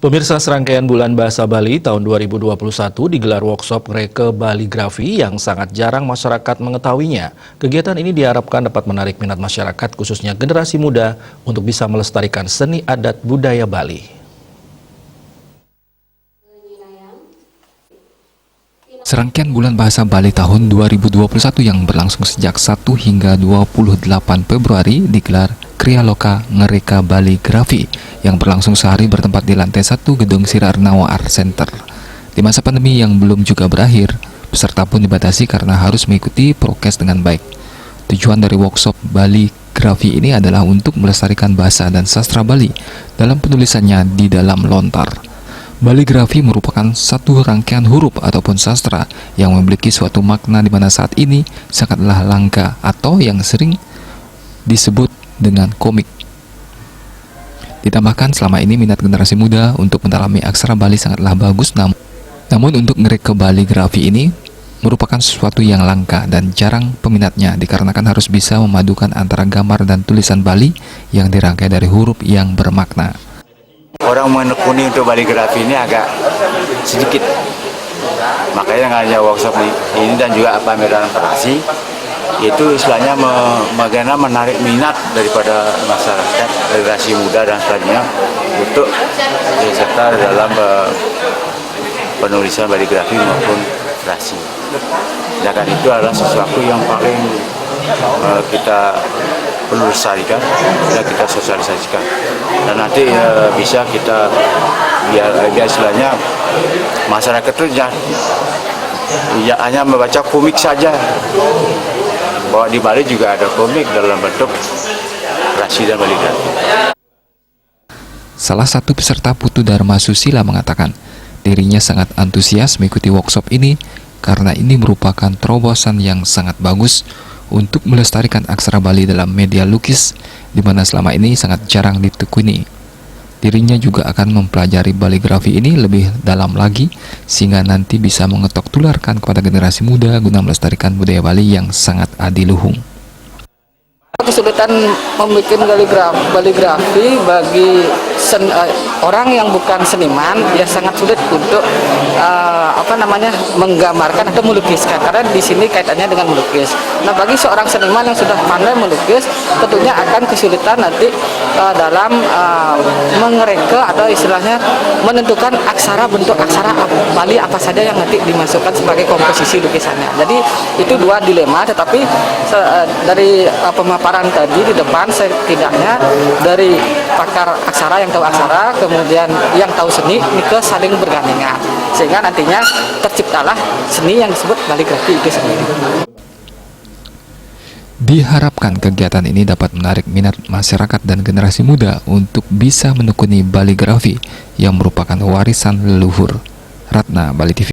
Pemirsa, serangkaian Bulan Bahasa Bali tahun 2021 digelar workshop Ngereke Baligrafi yang sangat jarang masyarakat mengetahuinya. Kegiatan ini diharapkan dapat menarik minat masyarakat, khususnya generasi muda, untuk bisa melestarikan seni adat budaya Bali. Serangkaian Bulan Bahasa Bali tahun 2021 yang berlangsung sejak 1 hingga 28 Februari digelar Kriya Loka Ngereke Baligrafi yang berlangsung sehari bertempat di lantai 1 gedung Sirarnawa Art Center. Di masa pandemi yang belum juga berakhir, peserta pun dibatasi karena harus mengikuti prokes dengan baik. Tujuan dari workshop Baligrafi ini adalah untuk melestarikan bahasa dan sastra Bali dalam penulisannya di dalam lontar. Baligrafi merupakan satu rangkaian huruf ataupun sastra yang memiliki suatu makna di mana saat ini sangatlah langka atau yang sering disebut dengan komik. Ditambahkan selama ini minat generasi muda untuk mendalami aksara Bali sangatlah bagus, namun untuk ngereke baligrafi ini merupakan sesuatu yang langka dan jarang peminatnya dikarenakan harus bisa memadukan antara gambar dan tulisan Bali yang dirangkai dari huruf yang bermakna. Orang menekuni untuk baligrafi ini agak sedikit, makanya hanya workshop ini dan juga pameran literasi itu istilahnya bagaimana menarik minat daripada masyarakat, generasi muda dan sebagainya untuk serta dalam penulisan baligrafi maupun literasi. Sedangkan itu adalah sesuatu yang paling kita perlu lestarikan dan kita sosialisasikan, dan nanti bisa kita biar istilahnya masyarakat itu ya hanya membaca komik saja, bahwa di Bali juga ada komik dalam bentuk literasi dan baligrafi. Salah satu peserta Putu Dharma Susila mengatakan dirinya sangat antusias mengikuti workshop ini karena ini merupakan terobosan yang sangat bagus untuk melestarikan aksara Bali dalam media lukis, di mana selama ini sangat jarang ditekuni. Dirinya juga akan mempelajari baligrafi ini lebih dalam lagi, sehingga nanti bisa mengetok tularkan kepada generasi muda guna melestarikan budaya Bali yang sangat adiluhung. Kesulitan membuat baligrafi bagi orang yang bukan seniman ya sangat sulit untuk menggambarkan atau melukiskan, karena di sini kaitannya dengan melukis. Nah, bagi seorang seniman yang sudah pandai melukis tentunya akan kesulitan nanti dalam mengereke atau istilahnya menentukan aksara, bentuk aksara Bali apa saja yang nanti dimasukkan sebagai komposisi lukisannya. Jadi itu dua dilema, tetapi dari pemaparan tadi di depan setidaknya dari pakar aksara yang tahu aksara, kemudian yang tahu seni, itu saling bergandengan sehingga nantinya terciptalah seni yang disebut baligrafi itu sendiri. Diharapkan kegiatan ini dapat menarik minat masyarakat dan generasi muda untuk bisa menekuni baligrafi yang merupakan warisan leluhur. Ratna, Bali TV.